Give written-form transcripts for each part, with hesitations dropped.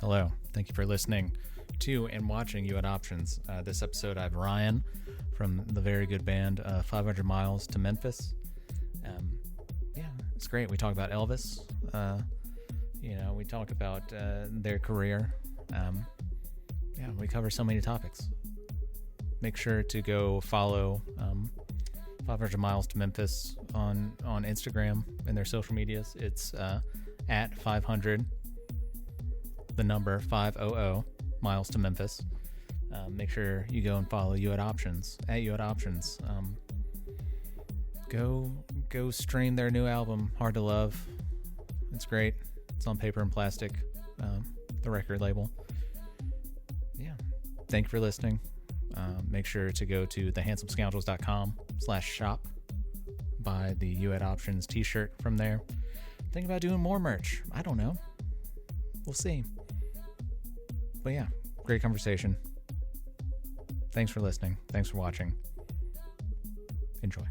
Hello. Thank you for listening to and watching You Had Options. This episode, I have Ryan from the very good band 500 Miles to Memphis. Yeah, it's great. We talk about Elvis. We talk about their career. Yeah, we cover so many topics. Make sure to go follow 500 Miles to Memphis on Instagram and their social medias. It's at 500, the number 500 miles to Memphis. Make sure you go and follow You Had Options at You Had Options. Go stream their new album, Hard to Love. It's great. It's on Paper and Plastic, the record label. Yeah. Thank you for listening. Make sure to go to thehandsomescoundrels.com/shop. Buy the You Had Options t-shirt from there. Think about doing more merch. I don't know. We'll see. But yeah, great conversation. Thanks for listening. Thanks for watching. Enjoy.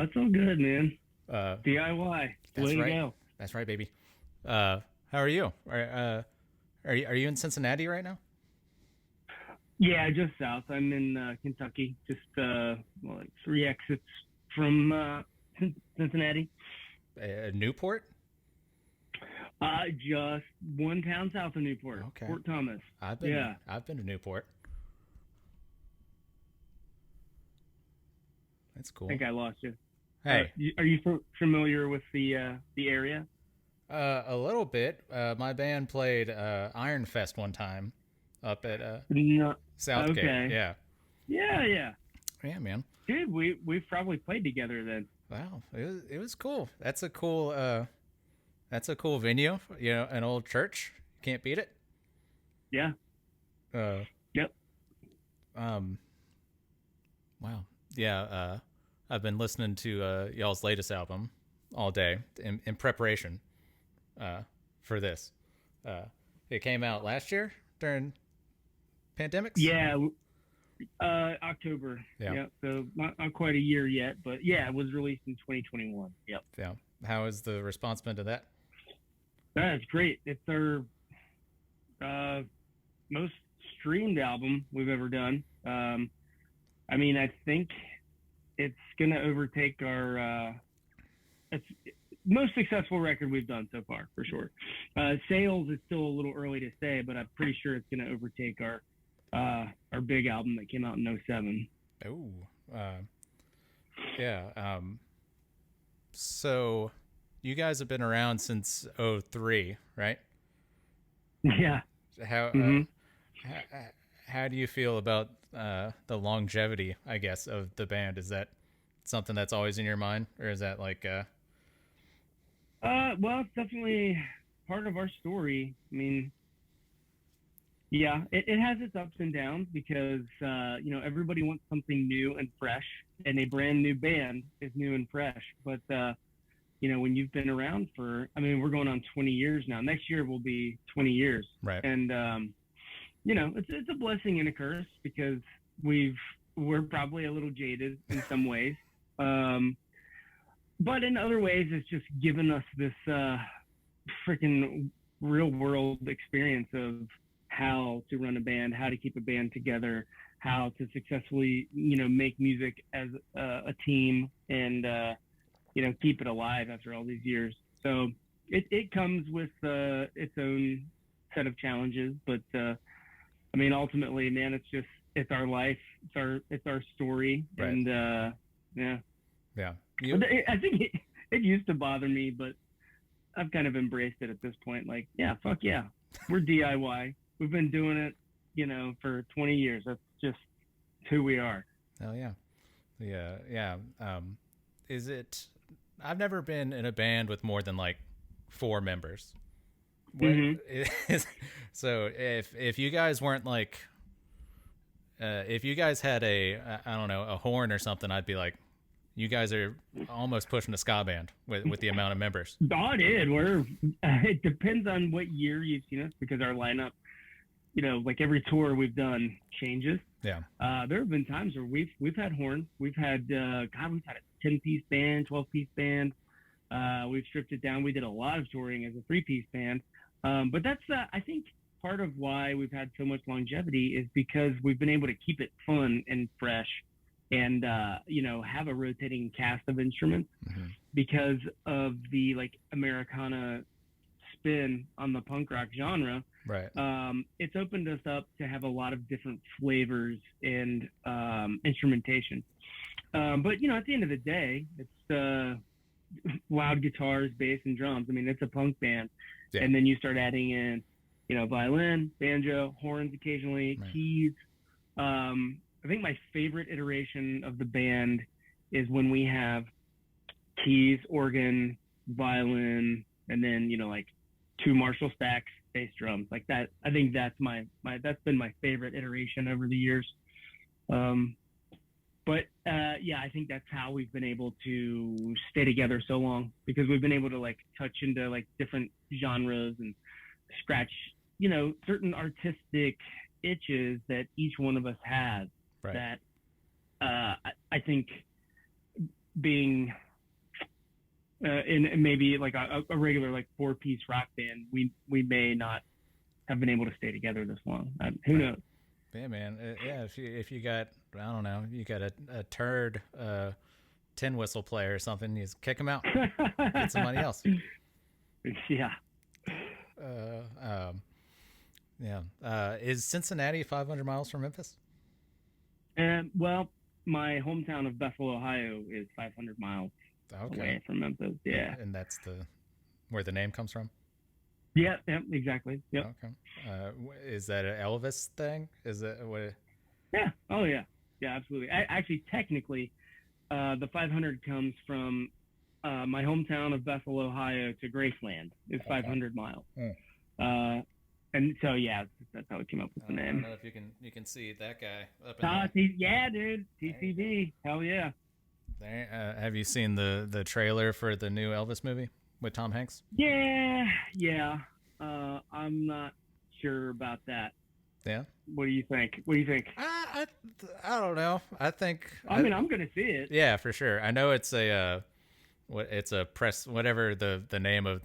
It's all good, man. DIY. That's right. Go. That's right, baby. How are you? Are you in Cincinnati right now? Yeah, just south. I'm in Kentucky, just like 3 exits from Cincinnati. Newport? Just one town south of Newport. Okay. Fort Thomas. I've been to Newport. That's cool. I think I lost you. Hey, are you familiar with the area? A little bit. My band played Iron Fest one time up at Southgate. Okay. Yeah. Yeah, man. Dude, we've probably played together then. Wow, it was cool. That's a cool venue. You know, an old church. Can't beat it. Yeah. Yep. Wow. Yeah. I've been listening to y'all's latest album all day in preparation for this. It came out last year during pandemics? Yeah, October. Yeah. So not quite a year yet, but yeah, it was released in 2021. Yep. Yeah. How has the response been to that? That's great. It's our most streamed album we've ever done. I think it's going to overtake our it's most successful record we've done so far, for sure. Sales is still a little early to say, but I'm pretty sure it's going to overtake our big album that came out in 2007. Oh, yeah. So you guys have been around since 2003, right? Yeah. How do you feel about the longevity, I guess, of the band? Is that something that's always in your mind, or is that like well, it's definitely part of our story. I mean, yeah, it has its ups and downs because everybody wants something new and fresh, and a brand new band is new and fresh. But when you've been around for, we're going on 20 years now. Next year will be 20 years, right? And it's a blessing and a curse because we're probably a little jaded in some ways. But in other ways, it's just given us this freaking real world experience of how to run a band, how to keep a band together, how to successfully, make music as a team and, keep it alive after all these years. So it comes with its own set of challenges, but ultimately, man, it's our life, it's our story, right. And yeah. Yeah. I think it used to bother me, but I've kind of embraced it at this point. Like, yeah, fuck yeah, we're DIY. We've been doing it, for 20 years. That's just who we are. Oh yeah, yeah. Is it? I've never been in a band with more than like 4 members. What is, so if you guys weren't like, if you guys had I don't know, a horn or something, I'd be like, you guys are almost pushing a ska band with the amount of members. Dude, it depends on what year you've seen us, because our lineup, like every tour we've done changes. Yeah. There have been times where we've had horns. We've had we've had a 10-piece band, 12-piece band. We've stripped it down. We did a lot of touring as a 3-piece band. But that's I think part of why we've had so much longevity is because we've been able to keep it fun and fresh, and have a rotating cast of instruments, because of the like Americana spin on the punk rock genre. Right. It's opened us up to have a lot of different flavors and instrumentation. But at the end of the day, it's loud guitars, bass, and drums. I mean, it's a punk band. Yeah. And then you start adding in, violin, banjo, horns occasionally, right. Keys. I think my favorite iteration of the band is when we have keys, organ, violin, and then, like 2 Marshall stacks, bass drums. Like that. I think that's that's been my favorite iteration over the years. But I think that's how we've been able to stay together so long, because we've been able to like touch into like different genres and scratch, certain artistic itches that each one of us has. Right. That I think being in maybe like a regular like 4-piece rock band, we may not have been able to stay together this long. Who knows? Yeah, man. If you got, I don't know, you got a turd tin whistle player or something, you just kick him out. Get somebody else. Yeah. Is Cincinnati 500 miles from Memphis? Well, my hometown of Bethel, Ohio is 500 miles away from Memphis. Yeah. And that's where the name comes from? Yeah, exactly. Yep. Okay. Is that an Elvis thing? Is that what? Yeah. Oh, yeah. Yeah, absolutely. Actually, technically, the 500 comes from my hometown of Bethel, Ohio to Graceland is 500 miles. And so, yeah, that's how it came up with the name. I don't know if you can see that guy up in there. Yeah, dude. TCB. Hell yeah. Have you seen the trailer for the new Elvis movie with Tom Hanks? Yeah. I'm not sure about that. Yeah. What do you think? I don't know. I think. I'm gonna see it. Yeah, for sure. I know it's a whatever the name of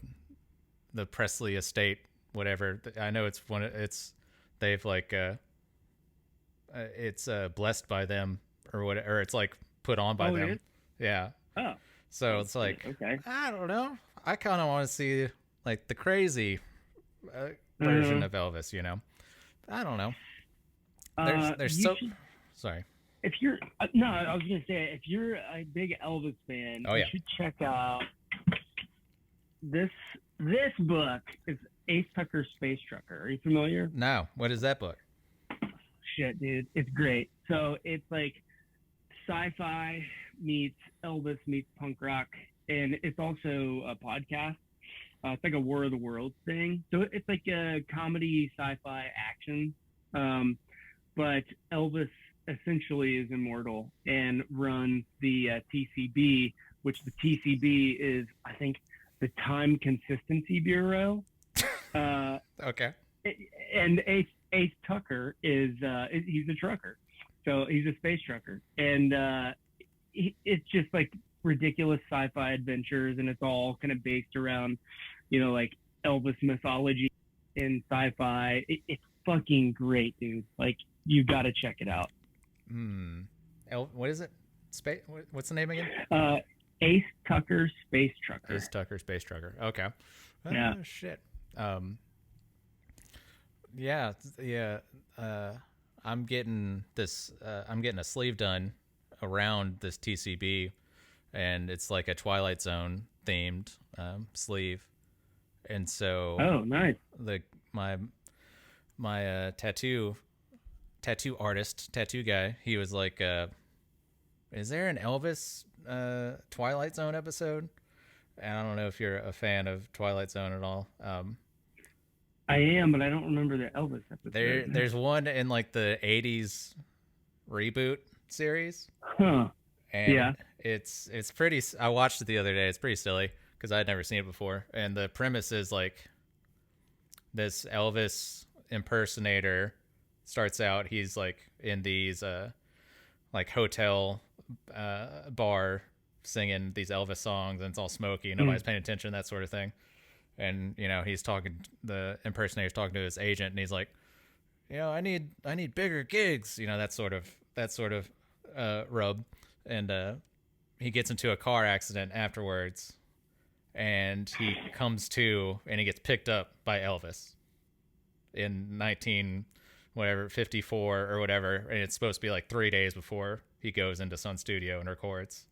the Presley estate, whatever. I know they've like it's blessed by them or whatever. Or it's like put on by them. It is? Yeah. Oh. So it's like, okay. I don't know. I kind of want to see like the crazy version of Elvis, I don't know. There's sorry. If you're no, I was gonna say, if you're a big Elvis fan, you should check out this book. It's Ace Tucker's Space Trucker. Are you familiar? No. What is that book? Shit, dude, it's great. So it's like sci-fi meets Elvis meets punk rock, and it's also a podcast. It's like a War of the Worlds thing. So it's like a comedy, sci-fi, action. But Elvis essentially is immortal and runs the TCB, which the TCB is, I think, the Time Consistency Bureau. Okay. And Ace Tucker is he's a trucker. So he's a space trucker. And it's just like ridiculous sci-fi adventures, and it's all kind of based around, like Elvis mythology and sci-fi. It's fucking great, dude. Like, you got to check it out. What is it? What's the name again? Ace Tucker Space Trucker. Ace Tucker Space Trucker. Okay. Yeah. Shit. Yeah. I'm getting this. I'm getting a sleeve done around this TCB, and it's like a Twilight Zone themed sleeve. And so, Oh, nice. My tattoo artist, tattoo guy, he was like, is there an Elvis Twilight Zone episode? And I don't know if you're a fan of Twilight Zone at all. I am, but I don't remember the Elvis episode. There's one in like the 80s reboot series. Huh. And yeah. It's pretty, I watched it the other day. It's pretty silly because I'd never seen it before. And the premise is like this Elvis impersonator starts out, he's like in these like hotel bar singing these Elvis songs, and it's all smoky, nobody's paying attention, that sort of thing. And he's talking, the impersonator's talking to his agent, and he's like, I need bigger gigs, that sort of rub. And he gets into a car accident afterwards, and he comes to, and he gets picked up by Elvis in 54 or whatever, and it's supposed to be like 3 days before he goes into Sun Studio and records.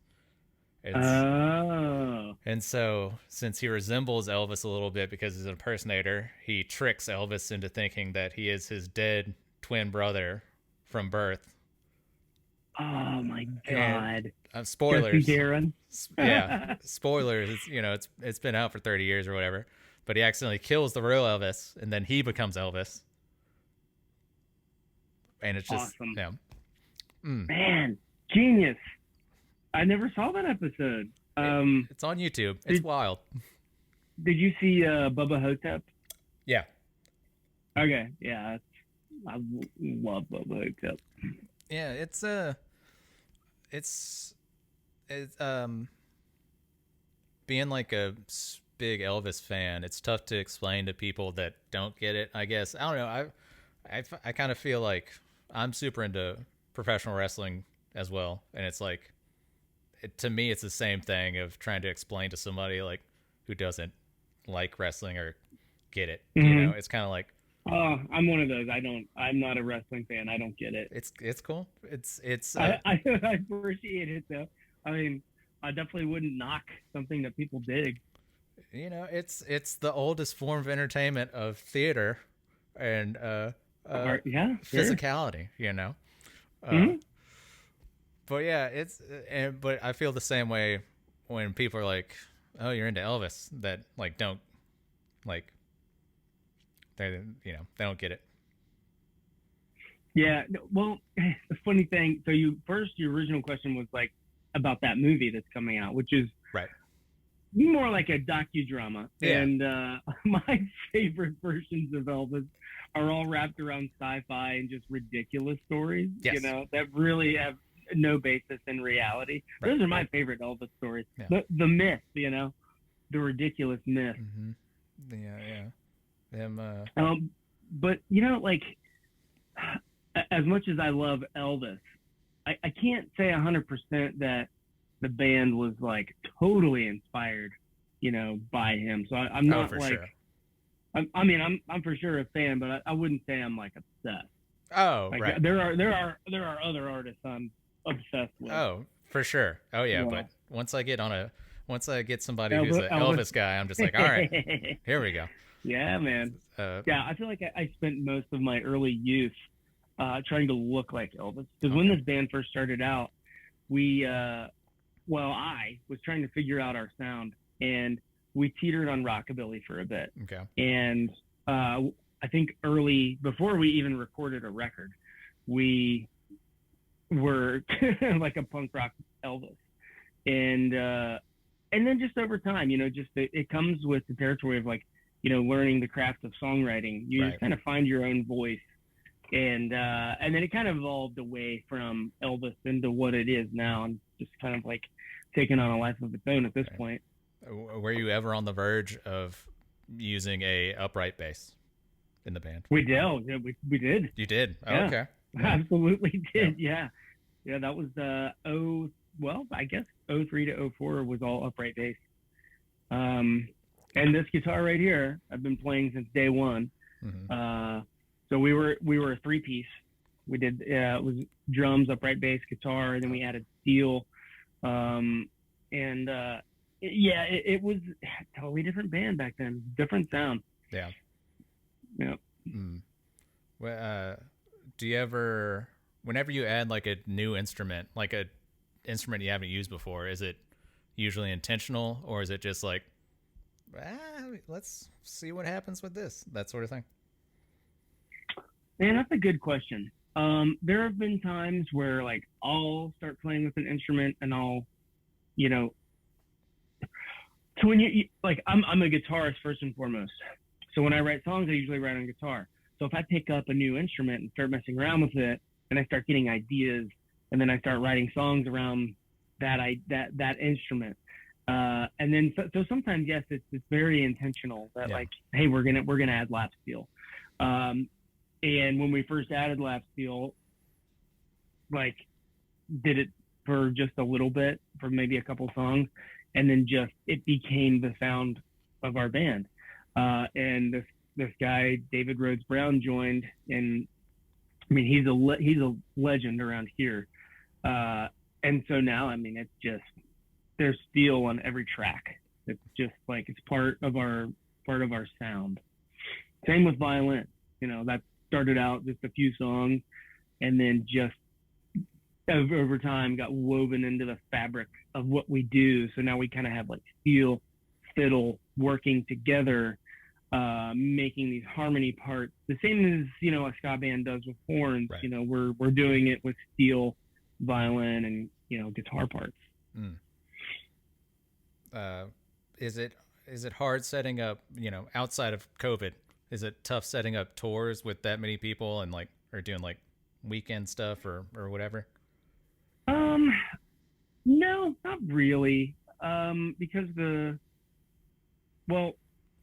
And so, since he resembles Elvis a little bit because he's an impersonator, he tricks Elvis into thinking that he is his dead twin brother from birth. Oh my God! Spoilers. Jesse Darren. Yeah, spoilers. It's been out for 30 years or whatever. But he accidentally kills the real Elvis, and then he becomes Elvis. And it's just awesome. Yeah. Man, genius! I never saw that episode. It's on YouTube. It's wild. Did you see Bubba Hotep? Yeah. Okay. Yeah, I love Bubba Hotep. Yeah, it's being like a big Elvis fan. It's tough to explain to people that don't get it, I guess. I don't know. I kind of feel like I'm super into professional wrestling as well, and it's like, to me, it's the same thing of trying to explain to somebody like who doesn't like wrestling or get it. Mm-hmm. It's kind of like, oh, I'm one of those. I'm not a wrestling fan. I don't get it. It's cool. It's I appreciate it though. I mean, I definitely wouldn't knock something that people dig. It's the oldest form of entertainment of theater and yeah, physicality. Sure. Mm-hmm. But yeah, but I feel the same way when people are like, "Oh, you're into Elvis," that like don't like they don't get it. Yeah, well, the funny thing. So your original question was like about that movie that's coming out, which is right, more like a docudrama. Yeah. And my favorite versions of Elvis are all wrapped around sci-fi and just ridiculous stories. Yes. That really have no basis in reality. Right. Those are my favorite Elvis stories. Yeah. The myth, the ridiculous myth. Mm-hmm. Yeah. But like, as much as I love Elvis, I can't say 100% that the band was like totally inspired, by him. So I'm not like, sure. I'm for sure a fan, but I wouldn't say I'm like obsessed. Oh, like, right. There are other artists I'm obsessed with. Oh, for sure. Oh yeah. But once I get somebody who's an Elvis guy, I'm just like, all right, here we go. Yeah, man. Yeah, I feel like I spent most of my early youth trying to look like Elvis. Because when this band first started out, I was trying to figure out our sound, and we teetered on rockabilly for a bit. Okay. And I think before we even recorded a record, we were like a punk rock Elvis. And then just over time, it comes with the territory of like, learning the craft of songwriting. You just kind of find your own voice. And then it kind of evolved away from Elvis into what it is now, and just kind of like taking on a life of its own at this point. Were you ever on the verge of using a upright bass in the band? We did. We did. You did? Oh, yeah. Okay. Yeah. Absolutely did. Yeah. Yeah, that was I guess 03 to 04 was all upright bass. And this guitar right here, I've been playing since day one. Mm-hmm. So we were a three-piece. We did it was drums, upright bass, guitar, and then we added steel. And yeah, it was a totally different band back then, different sound. Yeah. Yeah. Mm. Well, do you ever, whenever you add like a new instrument, like a instrument you haven't used before, is it usually intentional, or is it just like, let's see what happens with this, that sort of thing? Man, that's a good question. There have been times where like I'll start playing with an instrument and I'll, you know, so when like I'm a guitarist first and foremost. So when I write songs, I usually write on guitar. So if I pick up a new instrument and start messing around with it, and I start getting ideas, and then I start writing songs around that instrument. And then so sometimes yes, it's very intentional that Yeah. like, hey, we're gonna add lap steel. Um, and when we first added lap steel, like did it for just a little bit for maybe a couple songs, and then just it became the sound of our band. And this guy David Rhodes Brown joined, and I mean he's a legend around here. And so now I mean it's just there's steel on every track. It's just like it's part of our sound. Same with violin. That started out just a few songs, and then just over time got woven into the fabric of what we do. So now we kind of have like steel, fiddle working together, making these harmony parts. The same as a ska band does with horns. Right. We're doing it with steel, violin, and guitar parts. Mm. Is it hard setting up, outside of COVID? Is it tough setting up tours with that many people and like, or doing like weekend stuff or whatever? No, not really. Because well,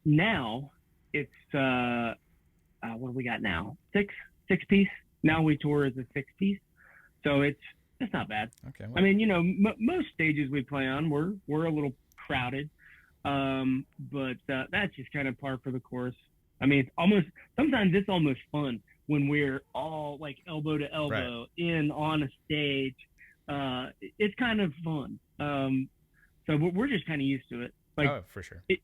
now it's what do we got now? Six piece. Now we tour as a 6 piece, so it's not bad. Okay. Well, I mean, most stages we play on, we're a little crowded, but that's just kind of par for the course. I mean, sometimes it's almost fun when we're all like elbow to elbow in on a stage. It's kind of fun. So we're just kind of used to it. Like, oh, for sure. It's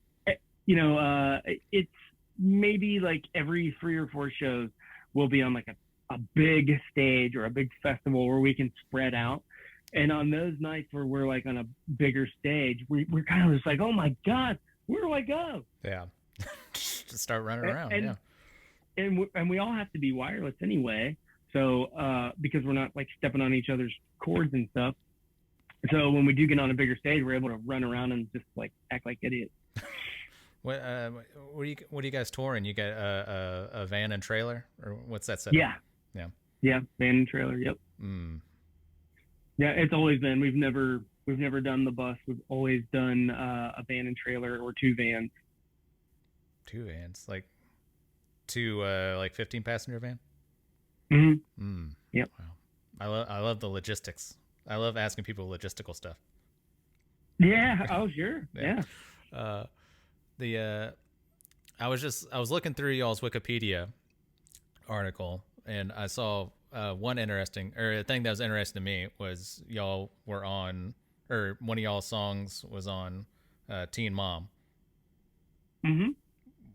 maybe like every 3 or 4 shows we'll be on like a big stage or a big festival where we can spread out. And on those nights where we're like on a bigger stage, we're kind of just like, oh my God, where do I go? Yeah. Just start running around. And, yeah. And we all have to be wireless anyway. So, because we're not like stepping on each other's cords and stuff. So when we do get on a bigger stage, we're able to run around and just like act like idiots. What are you guys touring? You got a van and trailer, or what's that set? Yeah, van and trailer. Yep. Yeah, it's always been. We've never done the bus. We've always done a van and trailer or 2 vans. 2 vans, like 2 like 15 passenger van. Yep. Wow. I love the logistics. I love asking people logistical stuff. Yeah. Oh, sure. Yeah. I was looking through y'all's Wikipedia article, and I saw one thing that was interesting to me was y'all were on, or one of y'all's songs was on Teen Mom.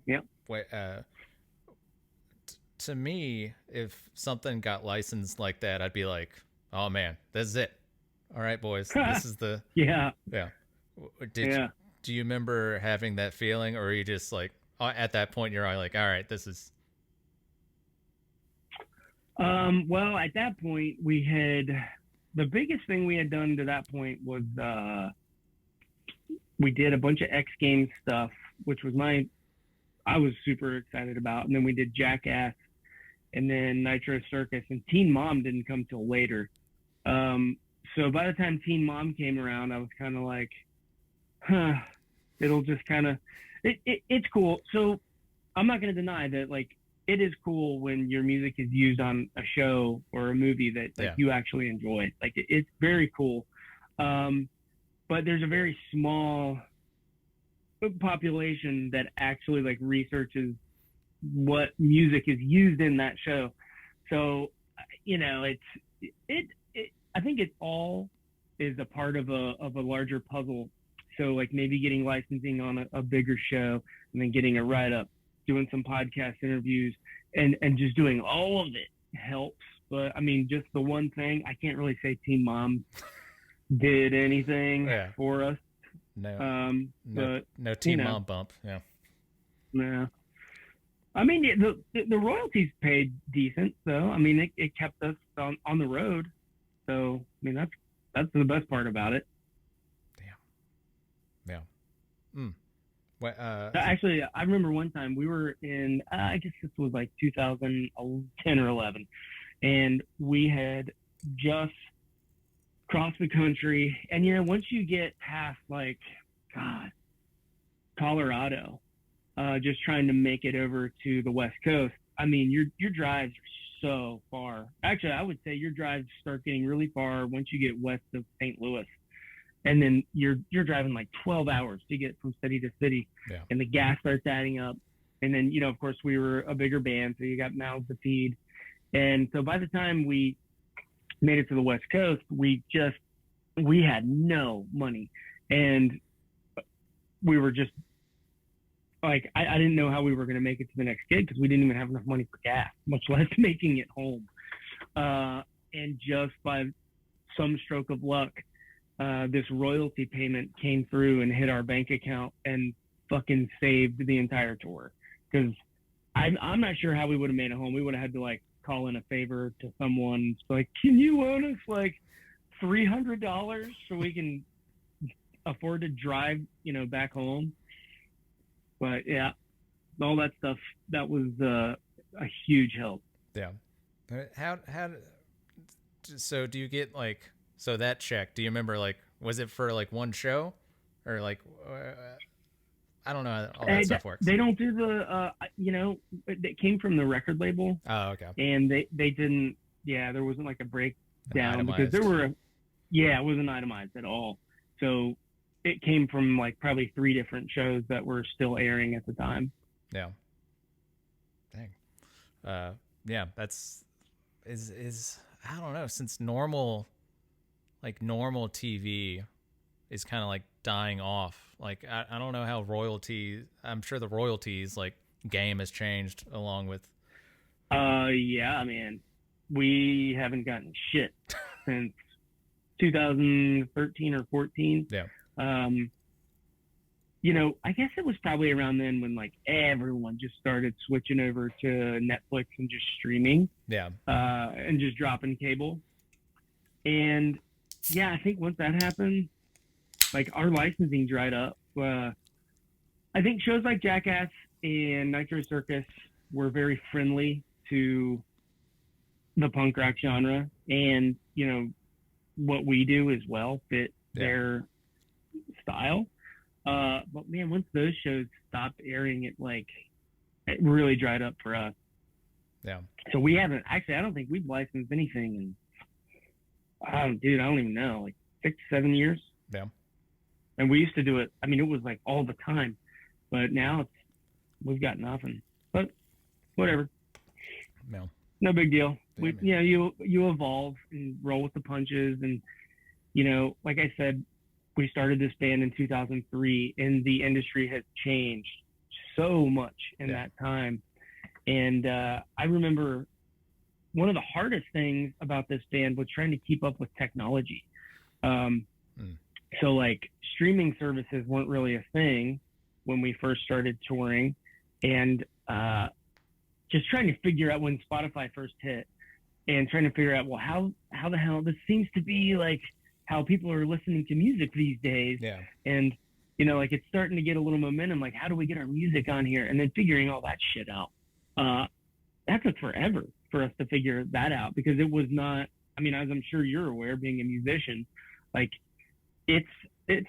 Yep. Wait, to me, if something got licensed like that, I'd be like, oh man, this is it. All right, boys, this is the yeah. Do you remember having that feeling, or are you just like at that point you're like, all right, this is? Well, at that point we had the biggest thing we had done to that point was we did a bunch of X Games stuff, which was I was super excited about, and then we did Jackass, and then Nitro Circus, and Teen Mom didn't come till later. So by the time Teen Mom came around, I was kind of like, it'll just kind of, it's cool. So I'm not going to deny that, like, it is cool when your music is used on a show or a movie that like you actually enjoy. Like, it's very cool. But there's a very small population that actually like researches what music is used in that show. So, I think it all is a part of a larger puzzle. So like maybe getting licensing on a bigger show and then getting a write up, doing some podcast interviews, and just doing all of it helps. But I mean, just the one thing, I can't really say Teen Mom did anything for us. No Teen Mom bump. Yeah. Yeah. I mean, the royalties paid decent, though. I mean, it kept us on the road. So, I mean, that's the best part about it. Yeah. What, actually, I remember one time we were in, I guess this was like 2010 or 11, and we had just crossed the country. And, you know, once you get past, like, God, Colorado, just trying to make it over to the West Coast, I mean, your drives are so far. Actually, I would say your drives start getting really far once you get west of St. Louis. And then you're driving like 12 hours to get from city to city. Yeah. And the gas starts adding up. And then, you know, of course, we were a bigger band, so you got mouths to feed. And so by the time we made it to the West Coast, we had no money. And we were just like, I didn't know how we were going to make it to the next gig because we didn't even have enough money for gas, much less making it home. And just by some stroke of luck, this royalty payment came through and hit our bank account and fucking saved the entire tour. Because I'm not sure how we would have made it home. We would have had to like call in a favor to someone, like, can you loan us like $300 so we can afford to drive, you know, back home? But yeah, all that stuff, that was a huge help. Yeah. So do you get like, so that check, do you remember, like, was it for like one show or like, I don't know how all that stuff works. They don't do the, you know, it came from the record label. Oh, okay. And they didn't, there wasn't like a breakdown because it wasn't itemized at all. So it came from like probably 3 different shows that were still airing at the time. Yeah. Dang. Yeah, that's is I don't know, since normal TV is kind of like dying off. Like I don't know how I'm sure the royalties like game has changed along with. Yeah, man, we haven't gotten shit since 2013 or 14. Yeah. You know, I guess it was probably around then when like everyone just started switching over to Netflix and just streaming. Yeah. And just dropping cable. And yeah, I think once that happened, like our licensing dried up. I think shows like Jackass and Nitro Circus were very friendly to the punk rock genre, and you know what we do as well fit their style. But man, once those shows stopped airing, it really dried up for us. Yeah. So we haven't actually. I don't think we've licensed anything in. I don't even know, like 6-7 years. Yeah. And we used to do it. I mean, it was like all the time, but now we've got nothing. But whatever. No big deal. You evolve and roll with the punches, and you know, like I said, we started this band in 2003, and the industry has changed so much in that time. And I remember one of the hardest things about this band was trying to keep up with technology. So like streaming services weren't really a thing when we first started touring, and just trying to figure out when Spotify first hit, and trying to figure out, well, how the hell this seems to be like how people are listening to music these days. Yeah. And you know, like it's starting to get a little momentum, like how do we get our music on here, and then figuring all that shit out. That took forever for us to figure that out, because it was not, I mean, as I'm sure you're aware, being a musician, like it's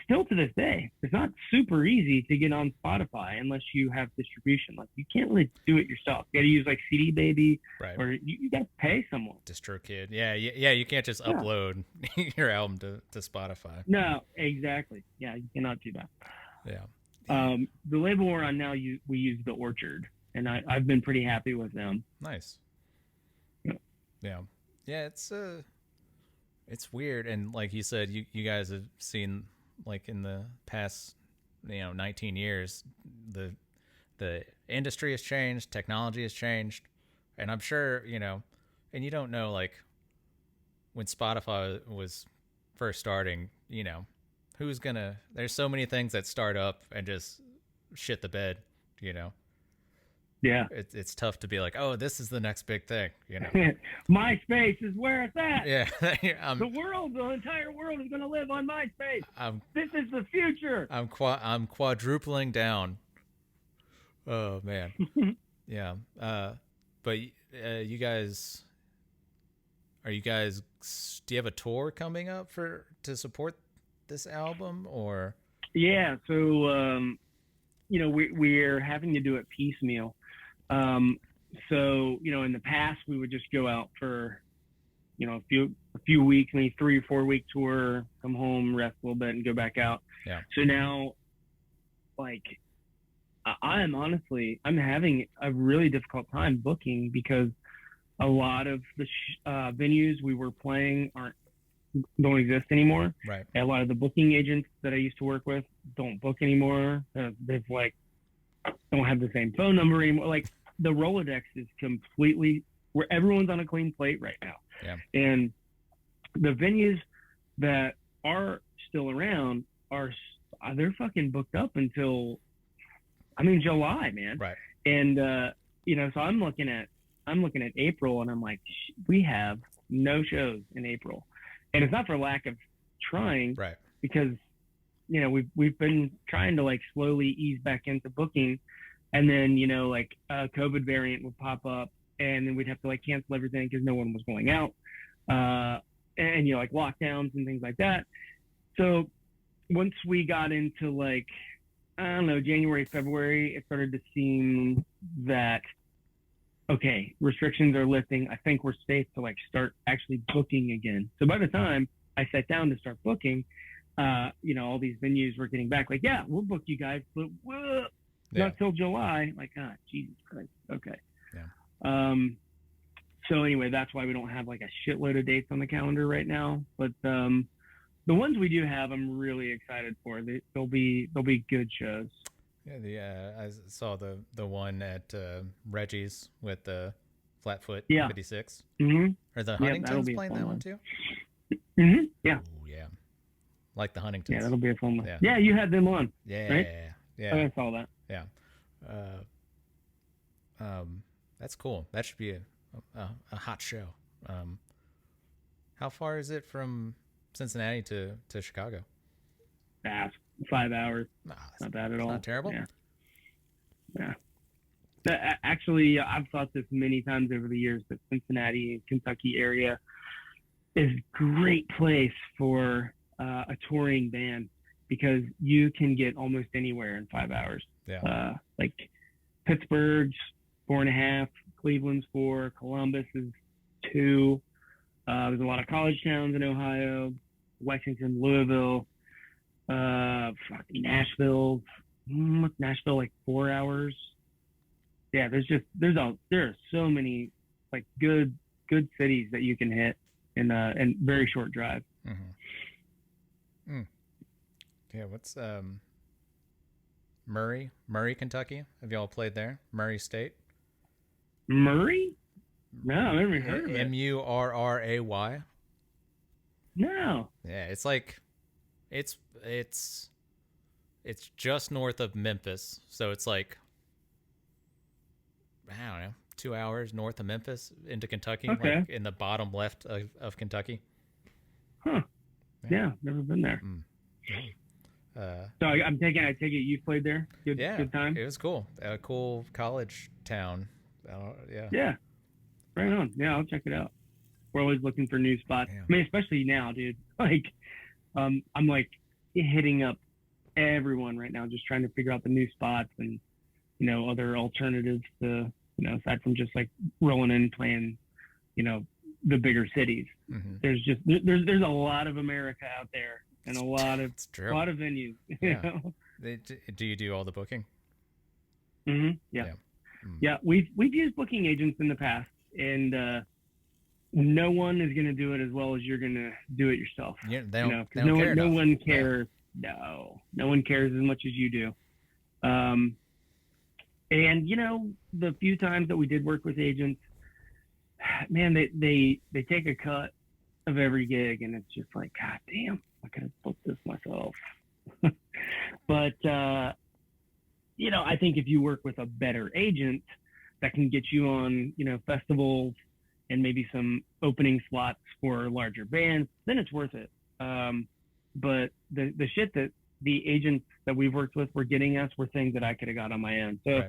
still to this day, it's not super easy to get on Spotify unless you have distribution. Like you can't really do it yourself. You got to use like CD Baby, right, or you got to pay someone. DistroKid. Yeah. You can't just upload your album to Spotify. No, exactly. Yeah, you cannot do that. Yeah. The label we're on now, we use The Orchard, and I've been pretty happy with them. Nice. Yeah, it's weird, and like you said, you guys have seen like in the past, 19 years, the industry has changed, technology has changed, and I'm sure, and you don't know, like, when Spotify was first starting, there's so many things that start up and just shit the bed, Yeah. It's tough to be like, oh, this is the next big thing, MySpace is where it's at. Yeah. The entire world is going to live on MySpace. This is the future. I'm quadrupling down. Oh man. Yeah. But you guys, do you have a tour coming up to support this album, or? Yeah. So, we're having to do it piecemeal. So, in the past we would just go out for, a few weeks, maybe 3 or 4 week tour, come home, rest a little bit and go back out. Yeah. So now, like, I'm having a really difficult time booking because a lot of the venues we were playing don't exist anymore. Right. And a lot of the booking agents that I used to work with don't book anymore. They've don't have the same phone number anymore. Like, the Rolodex is completely where everyone's on a clean plate right now. Yeah. And the venues that are still around they're fucking booked up until, July, man. Right. And, so I'm looking at April, and I'm like, we have no shows in April. And it's not for lack of trying, right? Because, we've been trying to, like, slowly ease back into booking, and then, a COVID variant would pop up, and then we'd have to, like, cancel everything because no one was going out, and like lockdowns and things like that. So once we got into, like, I don't know, January, February, it started to seem that, okay, restrictions are lifting. I think we're safe to, like, start actually booking again. So by the time I sat down to start booking, all these venues were getting back, like, yeah, we'll book you guys, but not till July. Like, Jesus Christ. Okay. Yeah. So anyway, that's why we don't have, like, a shitload of dates on the calendar right now. But the ones we do have, I'm really excited for. They'll be good shows. Yeah, I saw the one at Reggie's with the Flatfoot 56. Mm-hmm. Are the Huntingtons playing that one too? Mm-hmm. Yeah. Ooh, yeah. Like the Huntingtons. Yeah, that'll be a fun one. Yeah, you had them on. Yeah. Right? Yeah. I saw that. Yeah. That's cool. That should be a hot show. How far is it from Cincinnati to Chicago? 5 hours. Not bad at all. Not terrible. Yeah. Actually, I've thought this many times over the years that Cincinnati, Kentucky area is a great place for a touring band because you can get almost anywhere in 5 hours. Yeah. Like Pittsburgh's 4.5, Cleveland's 4, Columbus is 2. There's a lot of college towns in Ohio, Lexington, Louisville, Nashville, like 4 hours. Yeah, there are so many, like, good cities that you can hit in very short drive. Mm-hmm. Yeah, what's Murray, Kentucky? Have y'all played there? Murray State? Murray? No, I've never heard of it. Murray? No. Yeah, it's like it's just north of Memphis, so it's like, I don't know, 2 hours north of Memphis into Kentucky, okay. Like in the bottom left of Kentucky. Huh. Yeah, never been there. So I take it you played there? Good time? It was cool. A cool college town. Yeah. Yeah. Right on. Yeah, I'll check it out. We're always looking for new spots. Yeah. I mean, especially now, dude. Like, I'm like hitting up everyone right now, just trying to figure out the new spots and, other alternatives to, aside from just like rolling in playing, the bigger cities. Mm-hmm. There's a lot of America out there and a lot of venues. Yeah. Do you do all the booking? Mm-hmm. Yeah. Mm. Yeah. We've used booking agents in the past, and no one is going to do it as well as you're going to do it yourself. Yeah, they don't no care no enough. one cares. no one cares as much as you do. And the few times that we did work with agents, man, they take a cut of every gig, and it's just like, God damn, I could have booked this myself. But I think if you work with a better agent that can get you on, festivals and maybe some opening slots for larger bands, then it's worth it. But the shit that the agents that we've worked with were getting us were things that I could have got on my own. So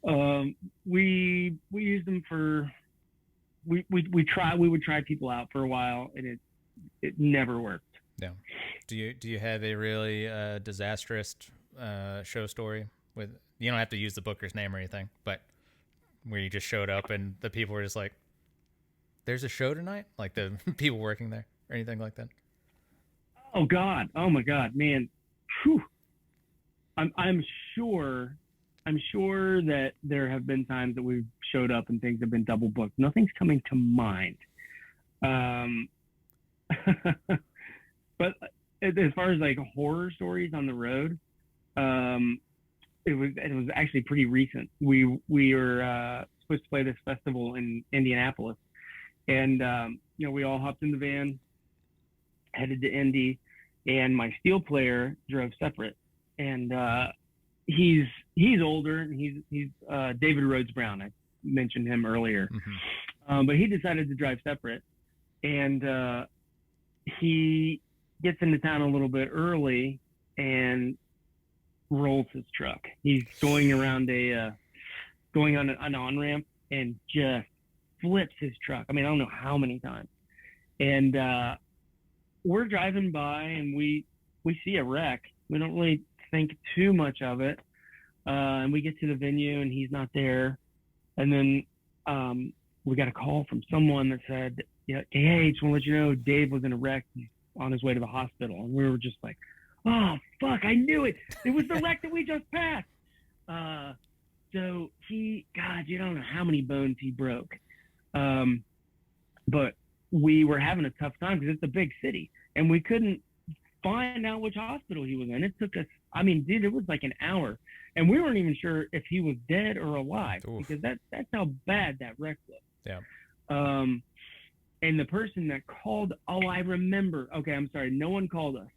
right. We use them for we would try people out for a while, and it never worked. Yeah. Do you have a really disastrous show story with, you don't have to use the booker's name or anything, but where you just showed up and the people were just like, there's a show tonight, like the people working there or anything like that? Oh God. Oh my God, man. Whew. I'm sure that there have been times that we've showed up and things have been double booked. Nothing's coming to mind. But as far as like horror stories on the road, it was actually pretty recent. We were supposed to play this festival in Indianapolis, and we all hopped in the van, headed to Indy, and my steel player drove separate. And he's older, and he's David Rhodes Brown. I mentioned him earlier. Mm-hmm. But he decided to drive separate, and he gets into town a little bit early and rolls his truck. He's going around going on an on-ramp and just flips his truck. I mean, I don't know how many times. And we're driving by, and we see a wreck. We don't really think too much of it. And we get to the venue, and he's not there. And then we got a call from someone that said, hey, just want to let you know Dave was in a wreck. He's on his way to the hospital. And we were just like, oh, fuck, I knew it. It was the wreck that we just passed. So God, you don't know how many bones he broke. But we were having a tough time because it's a big city, and we couldn't find out which hospital he was in. It took us, dude, it was like an hour, and we weren't even sure if he was dead or alive. Oof. Because that's how bad that wreck was. Yeah. And the person that called, I remember. Okay, I'm sorry. No one called us.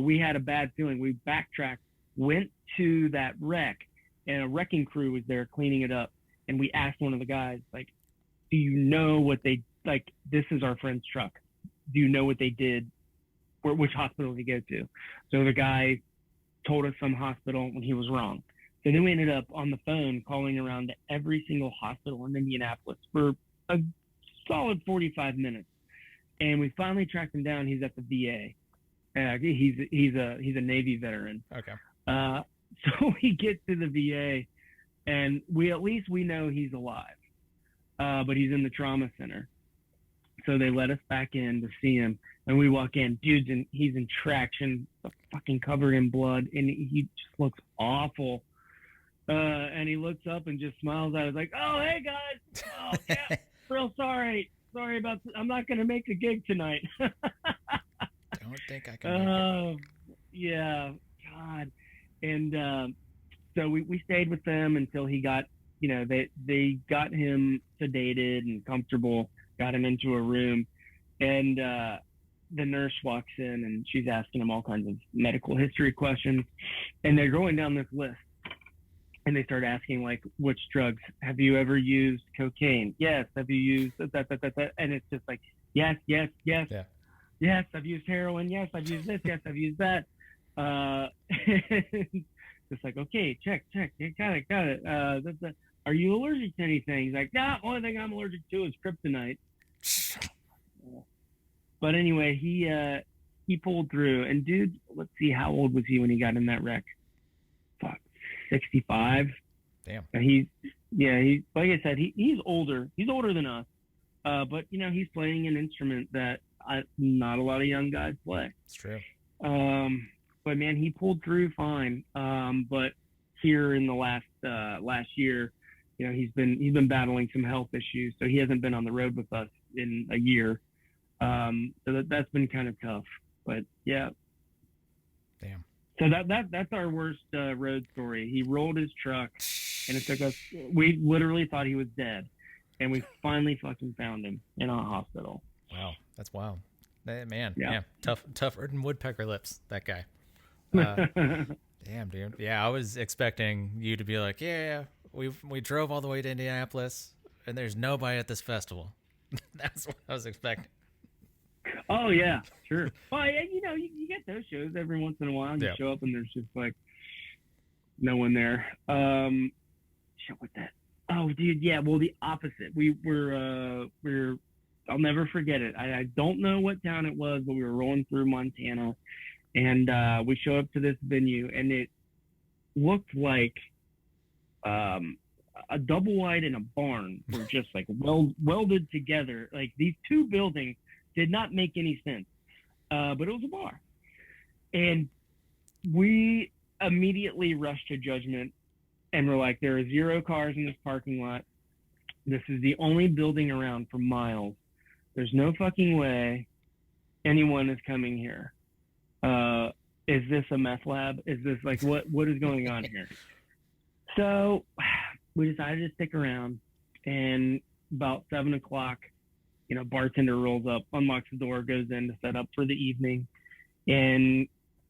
We had a bad feeling. We backtracked, went to that wreck, and a wrecking crew was there cleaning it up. And we asked one of the guys, like, do you know what they, like, this is our friend's truck. Do you know what they did? Which hospital did he go to? So the guy told us some hospital when he was wrong. So then we ended up on the phone calling around to every single hospital in Indianapolis for a solid 45 minutes. And we finally tracked him down. He's at the VA. He's a Navy veteran. Okay. So we get to the VA, and we know he's alive. But he's in the trauma center. So they let us back in to see him, and we walk in. He's in traction, fucking covered in blood, and he just looks awful. And he looks up and just smiles at us like, "Oh, hey guys, oh yeah, real sorry about I'm not gonna make the gig tonight." Don't think I can. Make it. Yeah, God, and so we stayed with them until he got, they got him sedated and comfortable, got him into a room, and the nurse walks in, and she's asking him all kinds of medical history questions, and they're going down this list. And they start asking, like, which drugs? Have you ever used cocaine? Yes. Have you used that? And it's just like, yes. Yeah. Yes, I've used heroin. Yes, I've used this. Yes, I've used that. It's like, okay, check. Got it. Are you allergic to anything? He's like, nah, only thing I'm allergic to is kryptonite. But anyway, he pulled through. And dude, let's see, how old was he when he got in that wreck? Fuck. 65. Damn. He's like I said, he's older. He's older than us. But he's playing an instrument that not a lot of young guys play. It's true. But man, he pulled through fine. But here in the last year, he's been battling some health issues, so he hasn't been on the road with us in a year. So that's been kind of tough. But yeah. Damn. So that's our worst road story. He rolled his truck, and it took us. We literally thought he was dead, and we finally fucking found him in a hospital. Wow, that's wild. Man, Yeah. tougher than woodpecker lips. That guy. Damn, dude. Yeah, I was expecting you to be like, yeah, we drove all the way to Indianapolis, and there's nobody at this festival. That's what I was expecting. Oh yeah, sure. Well, yeah, you get those shows every once in a while. You show up and there's just like no one there. Shit, what that? Oh, dude, yeah. Well, the opposite. We're. I'll never forget it. I don't know what town it was, but we were rolling through Montana, and we show up to this venue, and it looked like a double wide and a barn were just like welded together. Like these two buildings did not make any sense, but it was a bar, and we immediately rushed to judgment, and we're like, there are 0 cars in this parking lot. This is the only building around for miles. There's no fucking way anyone is coming here. Is this a meth lab? Is this like what is going on here? So we decided to stick around, and about 7 o'clock, bartender rolls up, unlocks the door, goes in to set up for the evening, and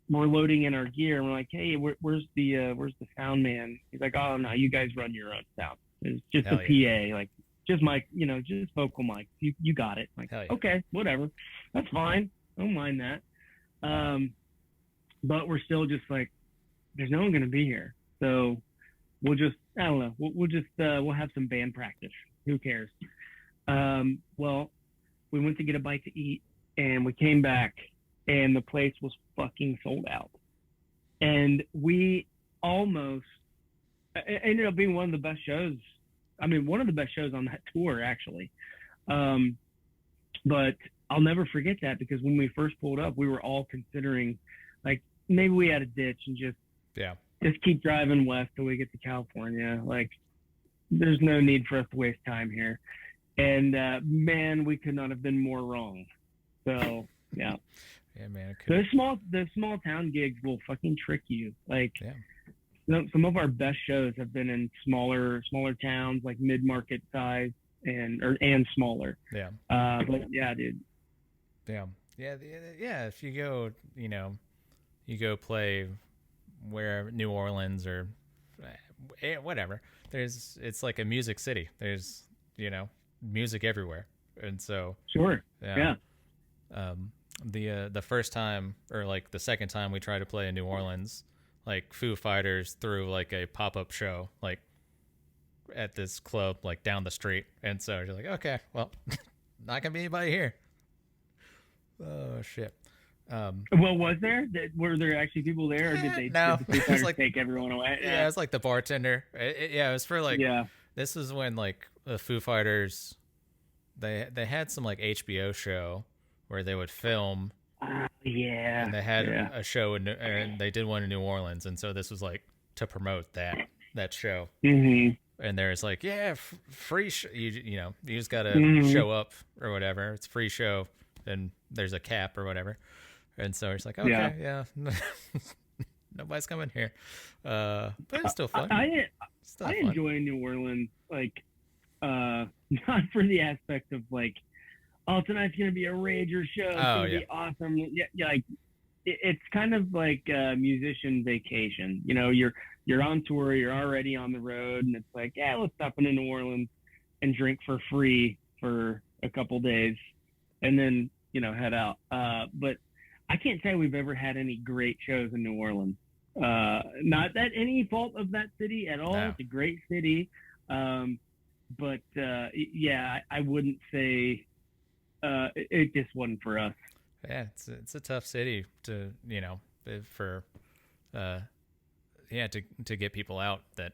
we're loading in our gear. And we're like, hey, where's the sound man? He's like, oh no, you guys run your own sound. It's just a PA, like just mic, just vocal mic. You got it. Like, okay, whatever, that's fine. I don't mind that. But we're still just like, there's no one gonna be here, so we'll just, I don't know, we'll have some band practice. Who cares? Well, we went to get a bite to eat, and we came back, and the place was fucking sold out. And we almost, it ended up being one of the best shows. I mean, one of the best shows on that tour, actually. But I'll never forget that, because when we first pulled up, we were all considering, like, maybe we had a ditch and just keep driving west till we get to California. Like, there's no need for us to waste time here. And man, we could not have been more wrong. So yeah. Yeah, man. The small town gigs will fucking trick you. Like, some of our best shows have been in smaller towns, like mid-market size and smaller. Yeah. But yeah, dude. Damn. Yeah. If you go, you go play where New Orleans or whatever. It's like a music city. There's music everywhere, and so sure. Yeah. The first time, or like the second time we tried to play in New Orleans, like Foo Fighters threw like a pop-up show like at this club like down the street, and so you're like, okay, well, not gonna be anybody here. Oh shit. Well, were there actually people there, or did they did like, take everyone away? Yeah, it was like the bartender. It was for like, this was when like the Foo Fighters, they had some like HBO show where they would film. And they had a show and they did one in New Orleans, and so this was like to promote that show. Mm-hmm. And there's like, free you just gotta show up or whatever. It's a free show, and there's a cap or whatever. And so it's like, okay, yeah. Nobody's coming here. But it's still fun. I enjoy New Orleans, like, not for the aspect of like, oh, tonight's going to be a rager show. It's going to be awesome. Yeah, like, it's kind of like a musician vacation. You're on tour, you're already on the road, and it's like, let's stop into New Orleans and drink for free for a couple days, and then, head out. But I can't say we've ever had any great shows in New Orleans. Not that any fault of that city at all. No. It's a great city. But I wouldn't say it just wasn't for us. Yeah, it's a tough city to to get people out that.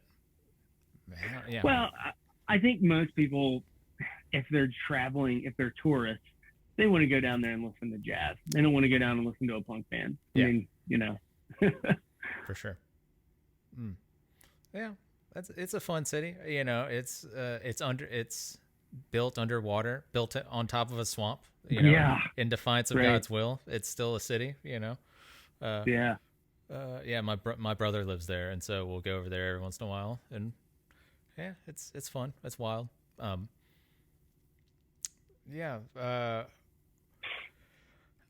Yeah. Well, I think most people, if they're traveling, if they're tourists, they want to go down there and listen to jazz. They don't want to go down and listen to a punk band. Yeah. I mean, For sure. Yeah, it's a fun city. It's built underwater, built on top of a swamp. In defiance of God's will, it's still a city. Yeah. Yeah, my brother lives there, and so we'll go over there every once in a while, and yeah, it's fun. It's wild. Yeah.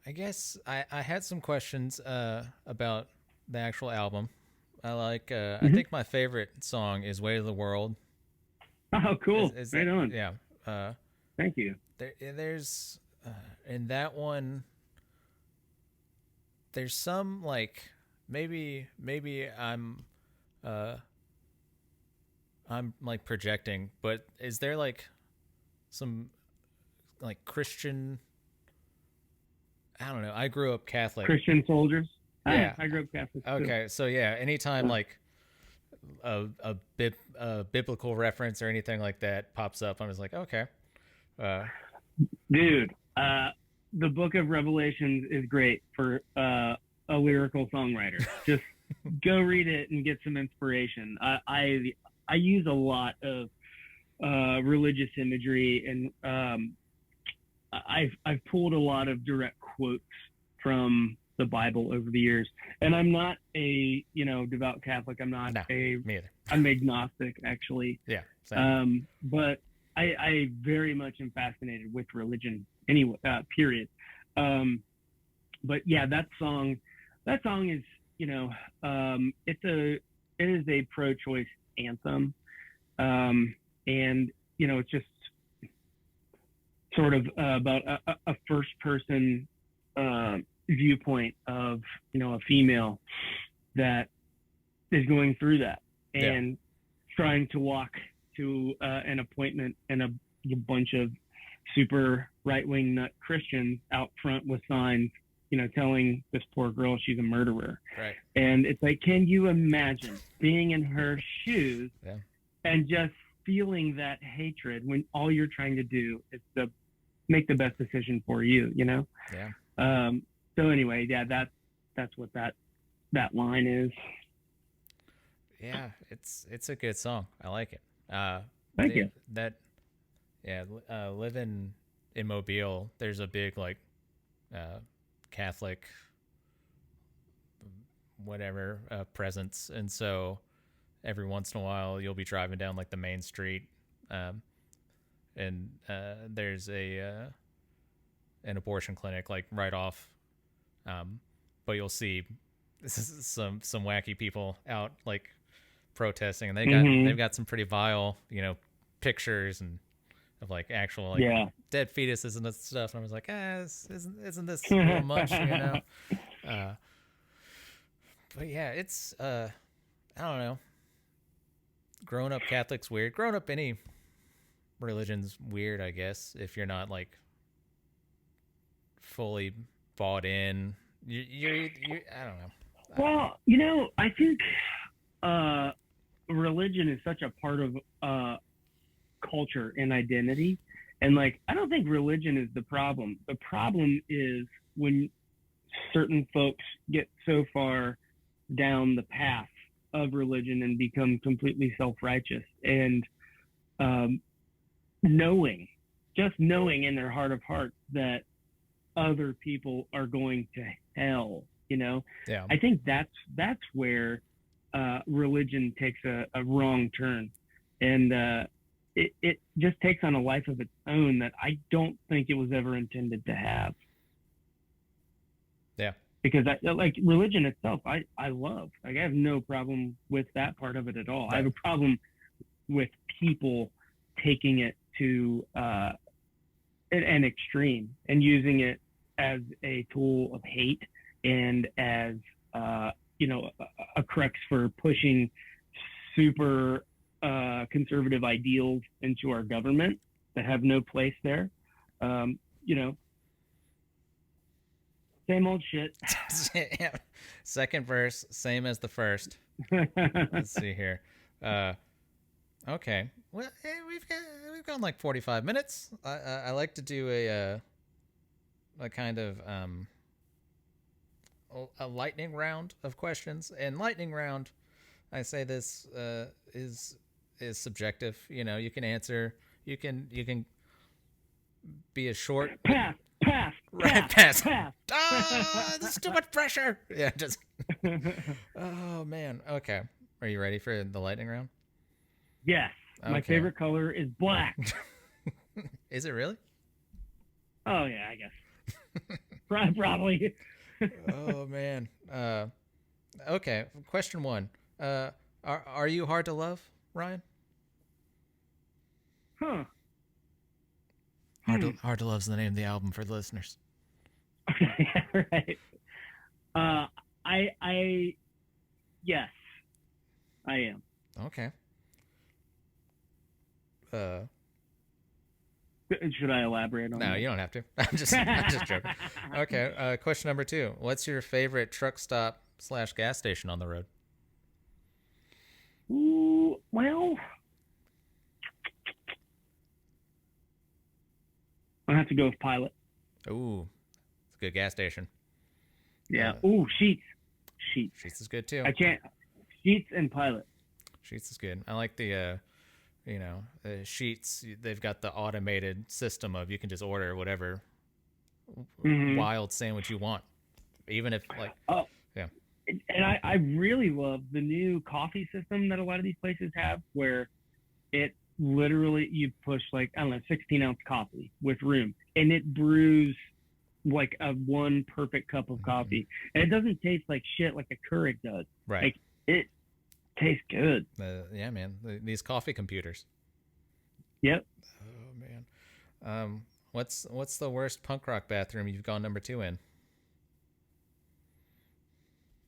I guess I had some questions about the actual album. I Mm-hmm. think my favorite song is "Way of the World." Oh, cool. Is Right that on. yeah? Thank you. There's in that one there's some like maybe uh I'm like projecting, but is there like some like Christian? I don't know. I grew up Catholic. Christian soldiers. Yeah. I grew up Catholic too. Okay. So yeah, anytime Yeah. like a biblical reference or anything like that pops up, I'm just like, okay. Uh, Dude, the Book of Revelations is great for a lyrical songwriter. Just go read it and get some inspiration. I use a lot of religious imagery, and I've pulled a lot of direct quotes from the Bible over the years. And I'm not a devout Catholic. I'm not no, me either. I'm agnostic actually. Yeah. Same. But I very much am fascinated with religion anyway. Period. But yeah, that song is it is a pro-choice anthem, and it's just sort of about a first-person viewpoint of a female that is going through that and trying to walk to an appointment, and a bunch of super right-wing nut Christians out front with signs, telling this poor girl she's a murderer. Right. And it's like, can you imagine being in her shoes and just feeling that hatred when all you're trying to do is to make the best decision for you, Yeah. So anyway, yeah, that's what that line is. Yeah, it's a good song. I like it. Thank you. Living in Mobile, there's a big like Catholic whatever presence, and so every once in a while you'll be driving down like the main street, and there's an abortion clinic like right off, but you'll see some wacky people out like protesting, and they've got some pretty vile pictures and of like actual like dead fetuses and stuff, and I was like, isn't this a little much, but yeah, it's I don't know, growing up Catholic's weird. Growing up any religion's weird, I guess, if you're not like fully bought in. You I don't know. Well, I think religion is such a part of culture and identity, and like I don't think religion is the problem. The problem is when certain folks get so far down the path of religion and become completely self-righteous, and knowing in their heart of hearts that other people are going to hell. I think that's where religion takes a wrong turn, and it just takes on a life of its own that I don't think it was ever intended to have. Yeah. Because like religion itself, I love. Like I have no problem with that part of it at all. Right. I have a problem with people taking it to an extreme and using it as a tool of hate and as a crux for pushing super conservative ideals into our government that have no place there. Same old shit. Yeah. Second verse, same as the first. Let's see here. Okay. Well, we've gone like 45 minutes. I like to do a kind of a lightning round of questions. And lightning round, I say this is subjective. You can answer. You can be as short. Pass. Pass. Right, Pass. pass. Pass. Ah, this is too much pressure. Yeah, just. Oh man. Okay. Are you ready for the lightning round? Yes. My Okay. favorite color is black. Is it really? Oh yeah, I guess. Probably. Oh man. Okay. Question one. Are you hard to love, Ryan? Huh. Hard to Love's the name of the album for the listeners. Right. I yes, I am. Okay. Should I elaborate on No, that? you don't have to. I'm just joking. Okay. Question number two. What's your favorite truck stop / gas station on the road? Ooh, well, I have to go with Pilot. Ooh, it's a good gas station. Yeah. Ooh, Sheets. Sheets is good too. I can't. Sheets and Pilot. Sheets is good. I like the Sheets. They've got the automated system of you can just order whatever wild sandwich you want, even if like. Oh. Yeah. And I really love the new coffee system that a lot of these places have, where it literally you push like, I don't know, 16-ounce coffee with room, and it brews like a one perfect cup of coffee, and it doesn't taste like shit like a Keurig does. Right. Like it tastes good. Yeah, man. These coffee computers. Yep. Oh man. What's the worst punk rock bathroom you've gone number 2 in?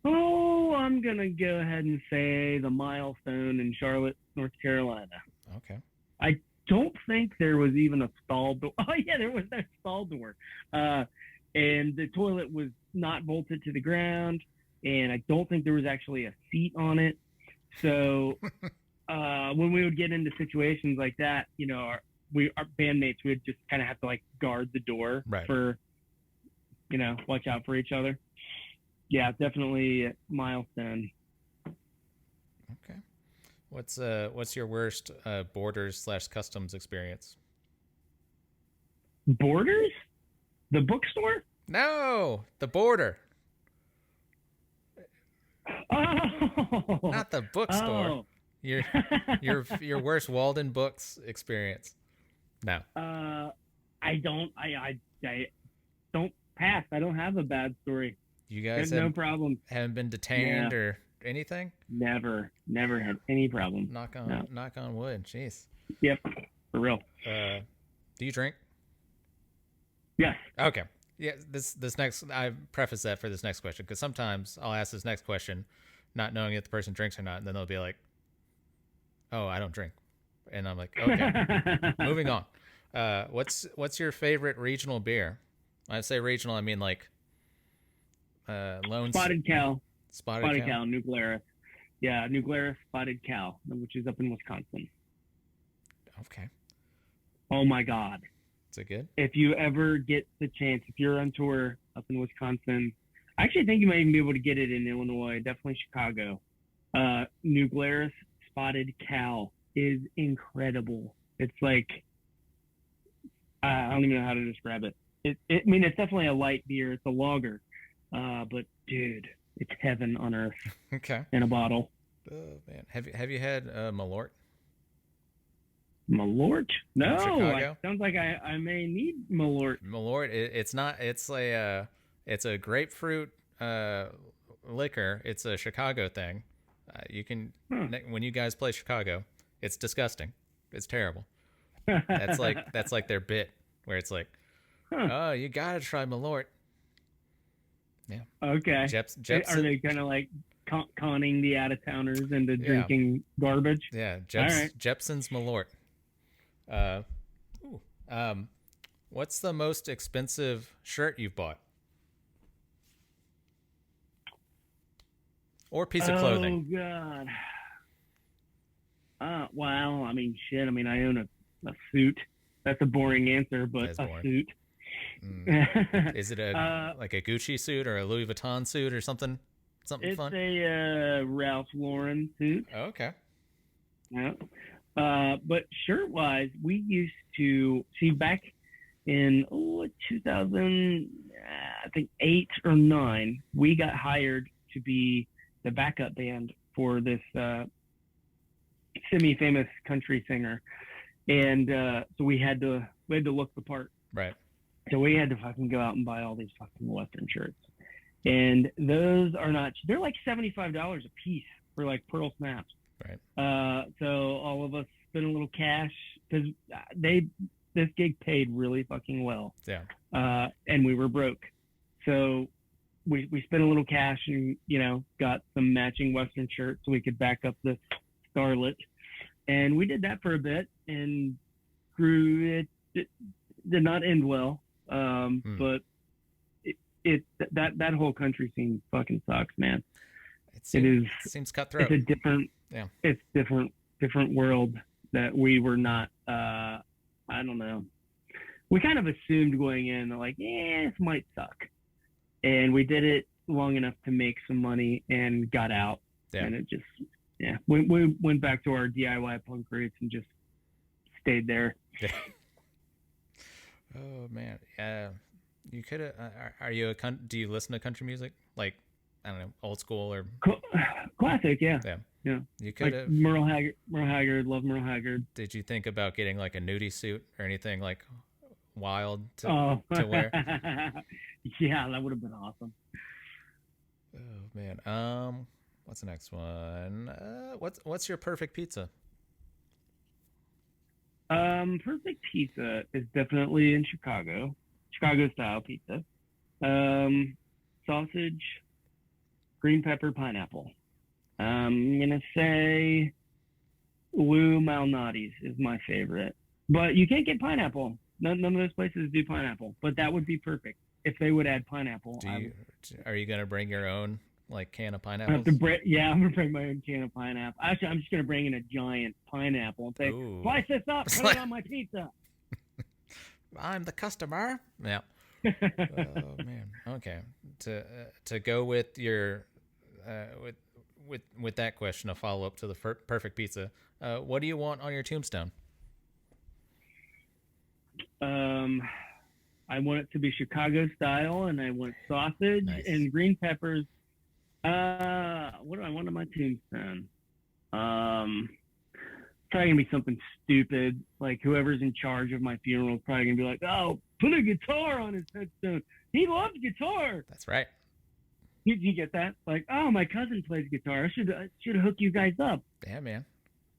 Oh, I'm gonna go ahead and say the Milestone in Charlotte, North Carolina. Okay. I don't think there was even a stall door. Oh yeah, there was no stall door. And the toilet was not bolted to the ground, and I don't think there was actually a seat on it. So when we would get into situations like that, you know, our bandmates would just kind of have to like guard the door for, you know, watch out for each other. Yeah, definitely Milestone. Okay. What's your worst Borders / Customs experience? Borders? The bookstore? No, the border. Oh, Not the bookstore. Oh. Your worst Walden Books experience. No. I don't pass. I don't have a bad story. You guys no problem. Haven't been detained or anything? Never had any problem. Knock on wood. Jeez. Yep, for real. Do you drink? Yes. Okay. Yeah. This next, I preface that for this next question because sometimes I'll ask this next question, not knowing if the person drinks or not, and then they'll be like, "Oh, I don't drink," and I'm like, "Okay." Moving on. What's your favorite regional beer? When I say regional, I mean like. Spotted Cow. Spotted Cow, New Glarus. Yeah, New Glarus Spotted Cow, which is up in Wisconsin. Okay. Oh my God. Is it good? If you ever get the chance, if you're on tour up in Wisconsin, I actually think you might even be able to get it in Illinois, definitely Chicago. New Glarus Spotted Cow is incredible. It's like, I don't even know how to describe it. I mean, it's definitely a light beer. It's a lager. But dude, it's heaven on earth. Okay. In a bottle. Oh man, have you had Malott? Malort? No. Chicago? Sounds like I may need Malort. Malort. It's not. It's a grapefruit liquor. It's a Chicago thing. You can when you guys play Chicago, it's disgusting. It's terrible. That's like their bit where it's like, oh, you gotta try Malort. Yeah. Okay. Are they kind of like conning the out-of-towners into drinking garbage? Yeah. All right. Jepson's Malort. What's the most expensive shirt you've bought? Or piece of clothing? Oh God. Well, I mean, shit. I mean, I own a suit. That's a boring answer, but a suit. Is it like a Gucci suit or a Louis Vuitton suit or something it's fun? It's a Ralph Lauren suit. Oh, okay. Yeah. But shirt wise, we used to see back in 2000, I think 8 or 9, we got hired to be the backup band for this semi-famous country singer, and so we had to look the part. Right. So we had to fucking go out and buy all these fucking Western shirts, and those are not. They're like $75 a piece for like pearl snaps. Right. So all of us spent a little cash because this gig paid really fucking well. Yeah. And we were broke, so we spent a little cash and got some matching Western shirts so we could back up this starlet, and we did that for a bit and grew. It did not end well, but that whole country scene fucking sucks, man. It seems cutthroat. It's a different. Yeah. It's different world that we were not. I don't know. We kind of assumed going in like, this might suck, and we did it long enough to make some money and got out. Yeah. And it just, we went back to our DIY punk roots and just stayed there. Yeah. Oh man, you could have. Do you listen to country music? Like, I don't know, old school or classic? Yeah. Yeah. You could have. Like Merle Haggard, love Merle Haggard. Did you think about getting like a nudie suit or anything like wild to wear? Yeah, that would have been awesome. Oh man. What's the next one? What's your perfect pizza? Perfect pizza is definitely in Chicago style pizza. Sausage, green pepper, pineapple. I'm gonna say Lou Malnati's is my favorite, but you can't get pineapple. None of those places do pineapple, but that would be perfect if they would add pineapple. Are you gonna bring your own like can of I'm pineapples? gonna bring my own can of pineapple. Actually, I'm just gonna bring in a giant pineapple and say, Ooh. "Slice this up, put it on my pizza." I'm the customer. Yeah. Oh man. Okay. To go with your with that question, a follow up to the perfect pizza. What do you want on your tombstone? I want it to be Chicago style, and I want sausage and green peppers. What do I want on my tombstone? Probably gonna be something stupid. Like whoever's in charge of my funeral is probably gonna be like, "Oh, put a guitar on his headstone. He loves guitar." That's right. You get that? Like, oh, my cousin plays guitar. I should hook you guys up. Damn, man.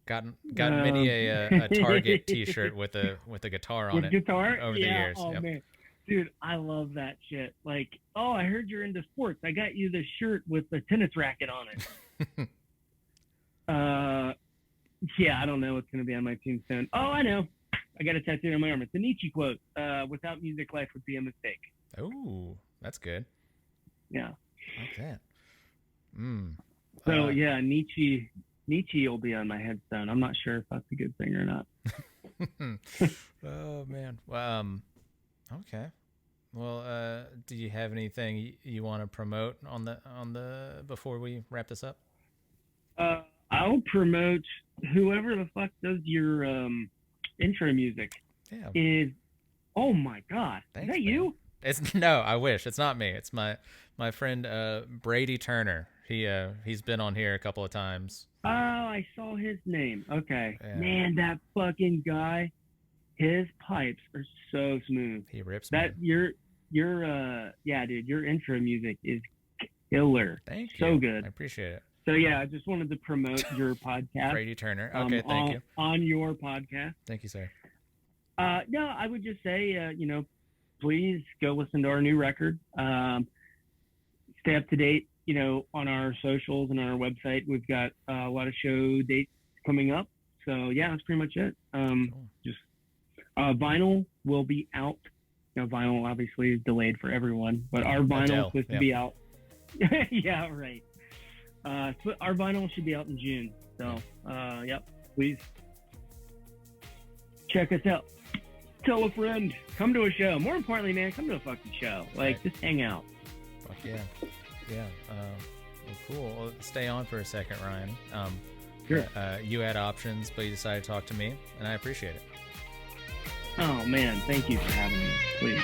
Gotten many a Target T-shirt with a guitar on with it. Guitar over the years. Oh yep. Man, dude, I love that shit. Like, oh, I heard you're into sports. I got you this shirt with the tennis racket on it. Yeah, I don't know what's gonna be on my tombstone. Oh, I know. I got a tattoo on my arm. It's a Nietzsche quote. Without music, life would be a mistake. Oh, that's good. Yeah. Like that. So yeah, Nietzsche will be on my headstone. I'm not sure if that's a good thing or not. Oh man. Okay. Well, do you have anything you want to promote on the before we wrap this up? I'll promote whoever the fuck does your intro music. Yeah. Oh my God. Thanks, is that man. you? No, I wish. It's not me. It's my friend Brady Turner. He's been on here a couple of times. Oh, I saw his name. Okay. Yeah. Man, that fucking guy, his pipes are so smooth. He rips that me. Yeah, dude, your intro music is killer. Thank you. So good. I appreciate it. So yeah, I just wanted to promote your podcast. Brady Turner. Okay, thank you. On your podcast. Thank you, sir. No, I would just say, please go listen to our new record. Stay up to date, on our socials and our website. We've got a lot of show dates coming up. So yeah, that's pretty much it. Cool. Just vinyl will be out. Vinyl obviously is delayed for everyone, but our vinyl is supposed to be out. Yeah, right. So our vinyl should be out in June. So, yep, please check us out. Tell a friend. Come to a show. More importantly, man, come to a fucking show. Like, just hang out. Fuck yeah. Yeah. Well, cool. Well, stay on for a second, Ryan. Sure. You had options, but you decided to talk to me, and I appreciate it. Oh man, thank you for having me. Please.